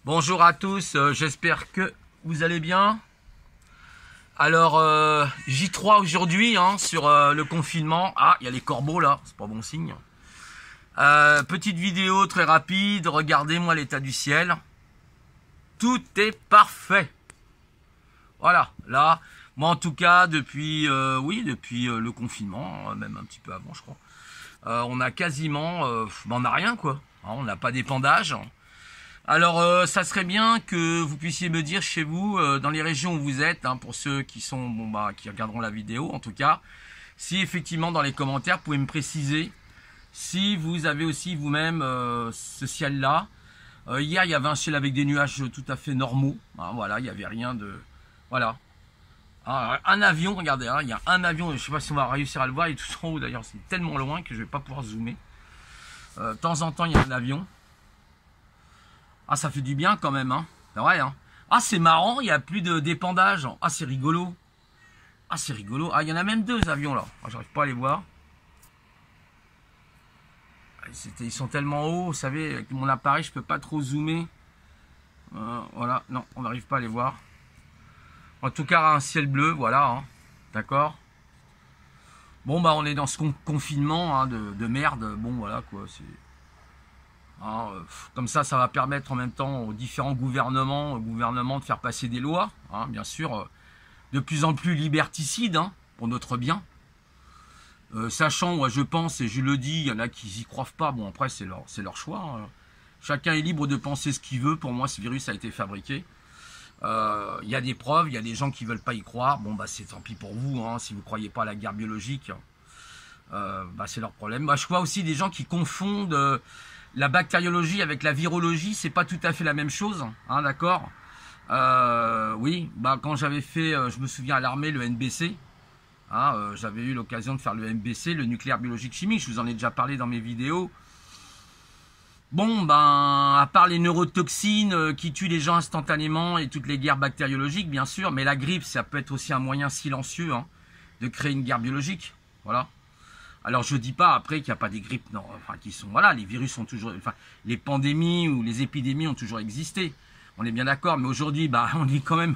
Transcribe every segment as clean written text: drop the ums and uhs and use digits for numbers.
Bonjour à tous, j'espère que vous allez bien. Alors, J3 aujourd'hui sur le confinement. Ah, il y a les corbeaux là, c'est pas bon signe. Petite vidéo très rapide, regardez-moi l'état du ciel. Tout est parfait. Voilà, là, moi en tout cas, depuis le confinement, même un petit peu avant je crois, on a quasiment, on n'a rien quoi. On n'a pas d'épandage. Alors, ça serait bien que vous puissiez me dire chez vous, dans les régions où vous êtes, pour ceux qui sont, qui regarderont la vidéo, en tout cas, si effectivement dans les commentaires, vous pouvez me préciser si vous avez aussi vous-même ce ciel-là. Hier, il y avait un ciel avec des nuages tout à fait normaux. Voilà, il n'y avait rien de, voilà. Un avion, regardez, il y a un avion. Je ne sais pas si on va réussir à le voir. Il est tout en haut d'ailleurs. C'est tellement loin que je ne vais pas pouvoir zoomer. De temps en temps, il y a un avion. Ah, ça fait du bien quand même, c'est vrai, Ah, c'est marrant, il n'y a plus d'épandage. Ah, c'est rigolo. Ah, c'est rigolo. Ah, il y en a même deux avions, là. Ah, j'arrive pas à les voir. Ils sont tellement hauts, vous savez, avec mon appareil, je peux pas trop zoomer. Voilà, non, on n'arrive pas à les voir. En tout cas, un ciel bleu, voilà, d'accord. Bon, on est dans ce confinement de merde. Bon, voilà, quoi, c'est... comme ça va permettre en même temps aux différents gouvernements de faire passer des lois, bien sûr, de plus en plus liberticides, pour notre bien. Sachant, moi je pense, et je le dis, il y en a qui n'y croient pas, bon après c'est leur choix. Chacun est libre de penser ce qu'il veut, pour moi ce virus a été fabriqué. Il y a des preuves, il y a des gens qui ne veulent pas y croire, bon c'est tant pis pour vous, si vous ne croyez pas à la guerre biologique, c'est leur problème. Je vois aussi des gens qui confondent... la bactériologie avec la virologie, c'est pas tout à fait la même chose, d'accord. Oui, quand j'avais fait, je me souviens à l'armée, le NBC, j'avais eu l'occasion de faire le NBC, le nucléaire biologique chimique, je vous en ai déjà parlé dans mes vidéos. Bon, à part les neurotoxines qui tuent les gens instantanément et toutes les guerres bactériologiques, bien sûr, mais la grippe, ça peut être aussi un moyen silencieux de créer une guerre biologique, voilà. Alors je dis pas après qu'il n'y a pas des grippes, non, qui sont, voilà, les virus sont toujours, les pandémies ou les épidémies ont toujours existé. On est bien d'accord, mais aujourd'hui, on est quand même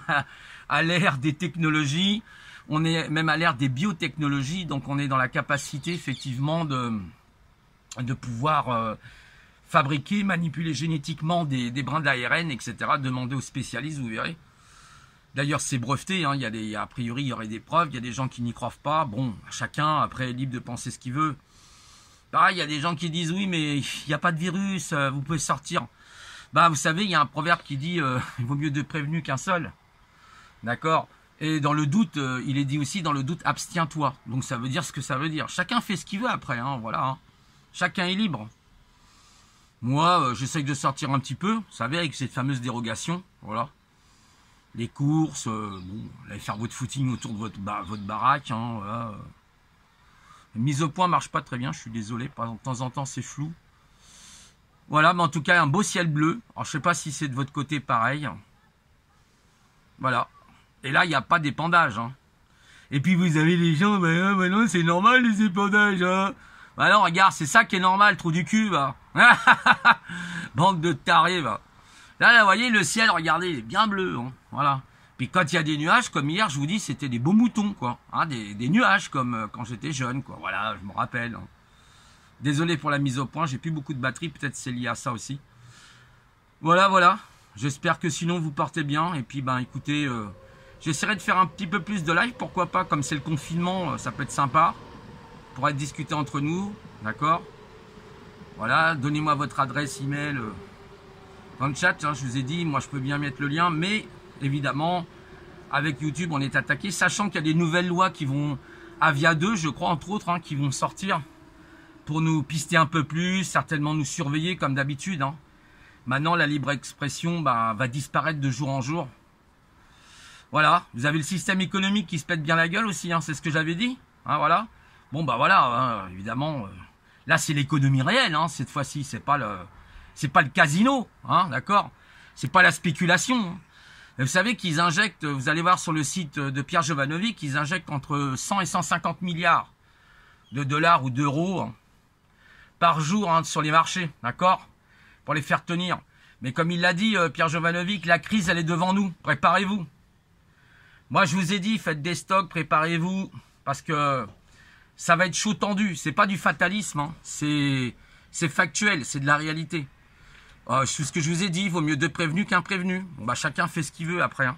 à l'ère des technologies, on est même à l'ère des biotechnologies, donc on est dans la capacité effectivement de pouvoir fabriquer, manipuler génétiquement des brins d'ARN, etc. Demandez aux spécialistes, vous verrez. D'ailleurs, c'est breveté, a priori, il y aurait des preuves, il y a des gens qui n'y croient pas. Bon, chacun, après, est libre de penser ce qu'il veut. Pareil, il y a des gens qui disent, oui, mais il n'y a pas de virus, vous pouvez sortir. Vous savez, il y a un proverbe qui dit, il vaut mieux deux prévenus qu'un seul. D'accord? Et dans le doute, il est dit aussi, dans le doute, abstiens-toi. Donc ça veut dire ce que ça veut dire. Chacun fait ce qu'il veut après, voilà. Chacun est libre. Moi, j'essaye de sortir un petit peu, vous savez, avec cette fameuse dérogation, voilà. Les courses, allez faire votre footing autour de votre baraque, voilà. La mise au point marche pas très bien, je suis désolé, de temps en temps c'est flou. Voilà, mais en tout cas un beau ciel bleu. Alors je sais pas si c'est de votre côté pareil. Voilà. Et là il n'y a pas d'épandage. Et puis vous avez les gens, non c'est normal les épandages. Non regarde, c'est ça qui est normal, trou du cul. Bande de tarés. Là, vous voyez, le ciel, regardez, il est bien bleu. Voilà. Puis quand il y a des nuages, comme hier, je vous dis, c'était des beaux moutons, quoi. Des nuages, comme quand j'étais jeune, quoi. Voilà, je me rappelle. Désolé pour la mise au point, j'ai plus beaucoup de batterie, peut-être c'est lié à ça aussi. Voilà. J'espère que sinon, vous portez bien. Et puis, écoutez, j'essaierai de faire un petit peu plus de live, pourquoi pas, comme c'est le confinement, ça peut être sympa. Pour être discuté entre nous, d'accord. Voilà, donnez-moi votre adresse email. Dans le chat, je vous ai dit, moi je peux bien mettre le lien, mais évidemment, avec YouTube, on est attaqué, sachant qu'il y a des nouvelles lois qui vont, Avia 2, je crois, entre autres, qui vont sortir pour nous pister un peu plus, certainement nous surveiller comme d'habitude. Maintenant, la libre expression va disparaître de jour en jour. Voilà, vous avez le système économique qui se pète bien la gueule aussi, c'est ce que j'avais dit. Voilà. Bon, voilà, évidemment, là c'est l'économie réelle, cette fois-ci, c'est pas le casino, d'accord? C'est pas la spéculation. Vous savez qu'ils injectent, vous allez voir sur le site de Pierre Jovanovic, ils injectent entre 100 et 150 milliards de dollars ou d'euros par jour sur les marchés, d'accord? Pour les faire tenir. Mais comme il l'a dit, Pierre Jovanovic, la crise, elle est devant nous. Préparez-vous. Moi, je vous ai dit, faites des stocks, préparez-vous, parce que ça va être chaud tendu. C'est pas du fatalisme, hein. C'est factuel, c'est de la réalité. C'est ce que je vous ai dit, il vaut mieux deux prévenus qu'un prévenu. Bon, bah, chacun fait ce qu'il veut après, hein.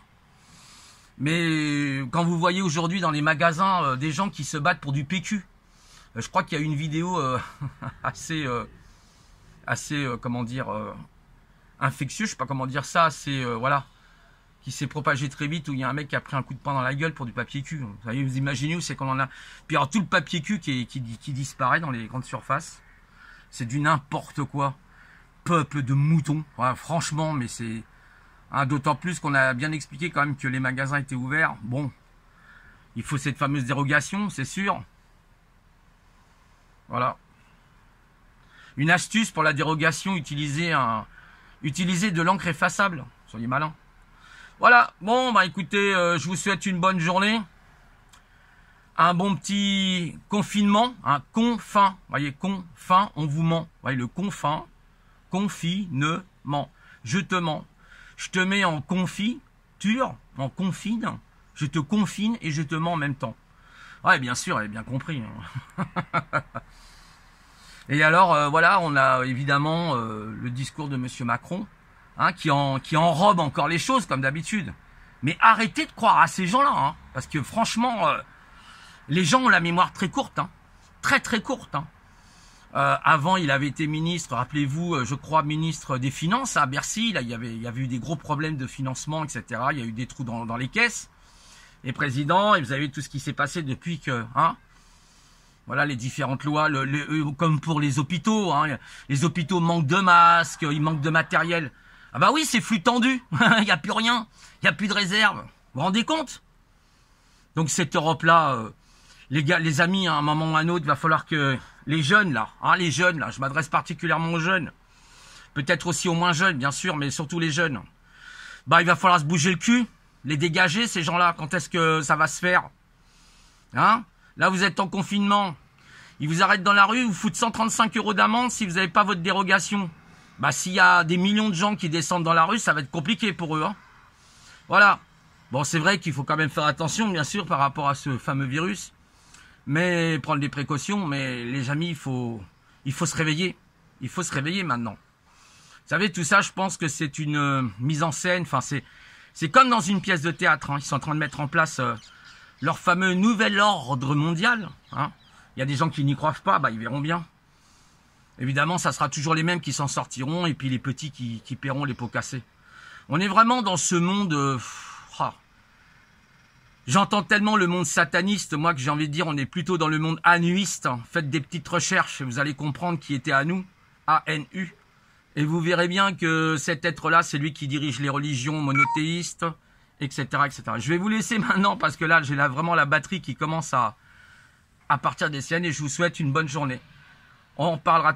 Mais quand vous voyez aujourd'hui dans les magasins des gens qui se battent pour du PQ, je crois qu'il y a une vidéo assez, comment dire, infectieux, je sais pas comment dire ça, voilà, qui s'est propagé très vite, où il y a un mec qui a pris un coup de poing dans la gueule pour du papier cul. Vous savez, vous imaginez où c'est qu'on en a. Puis alors tout le papier cul qui disparaît dans les grandes surfaces, c'est du n'importe quoi. Peuple de moutons, ouais, franchement, mais c'est... Hein, d'autant plus qu'on a bien expliqué quand même que les magasins étaient ouverts. Bon, il faut cette fameuse dérogation, c'est sûr. Voilà. Une astuce pour la dérogation, utilisez de l'encre effaçable. Soyez malins. Voilà, bon, bah écoutez, je vous souhaite une bonne journée. Un bon petit confinement, un confin. Vous voyez, confin, on vous ment. Vous voyez, le confin, confinement. Je te mens. Je te mets en confiture, en confine. Je te confine et je te mens en même temps. Ouais, bien sûr, elle a bien compris. Hein. Et alors, voilà, on a évidemment le discours de Monsieur Macron, hein, qui enrobe encore les choses comme d'habitude. Mais arrêtez de croire à ces gens-là, hein, parce que franchement, les gens ont la mémoire très courte, hein, très très courte. Hein. Avant, il avait été ministre, rappelez-vous, je crois, ministre des Finances à Bercy. Là, il y avait eu des gros problèmes de financement, etc. Il y a eu des trous dans les caisses. Et président, et vous avez vu tout ce qui s'est passé depuis que... Hein, voilà, les différentes lois, comme pour les hôpitaux. Hein, les hôpitaux manquent de masques, ils manquent de matériel. Ah bah oui, c'est flux tendu. Il n'y a plus rien. Il n'y a plus de réserve. Vous vous rendez compte? Donc cette Europe-là, les amis, à un moment ou à un autre, il va falloir que les jeunes, là, je m'adresse particulièrement aux jeunes. Peut-être aussi aux moins jeunes, bien sûr, mais surtout les jeunes. Bah, il va falloir se bouger le cul, les dégager, ces gens-là. Quand est-ce que ça va se faire? Hein? Là, vous êtes en confinement. Ils vous arrêtent dans la rue, vous foutent 135 € d'amende si vous n'avez pas votre dérogation. Bah, s'il y a des millions de gens qui descendent dans la rue, ça va être compliqué pour eux. Hein. Voilà. Bon, c'est vrai qu'il faut quand même faire attention, bien sûr, par rapport à ce fameux virus. Mais prendre des précautions. Mais les amis, il faut se réveiller. Il faut se réveiller maintenant. Vous savez, tout ça, je pense que c'est une mise en scène. Enfin, c'est comme dans une pièce de théâtre. Hein. Ils sont en train de mettre en place leur fameux nouvel ordre mondial. Hein. Il y a des gens qui n'y croient pas, bah, ils verront bien. Évidemment, ça sera toujours les mêmes qui s'en sortiront et puis les petits qui paieront les pots cassés. On est vraiment dans ce monde... J'entends tellement le monde sataniste, moi, que j'ai envie de dire, on est plutôt dans le monde anuiste. Faites des petites recherches et vous allez comprendre qui était Anu, A-N-U. Et vous verrez bien que cet être-là, c'est lui qui dirige les religions monothéistes, etc., etc. Je vais vous laisser maintenant parce que là, j'ai vraiment la batterie qui commence à partir des siennes et je vous souhaite une bonne journée. On parlera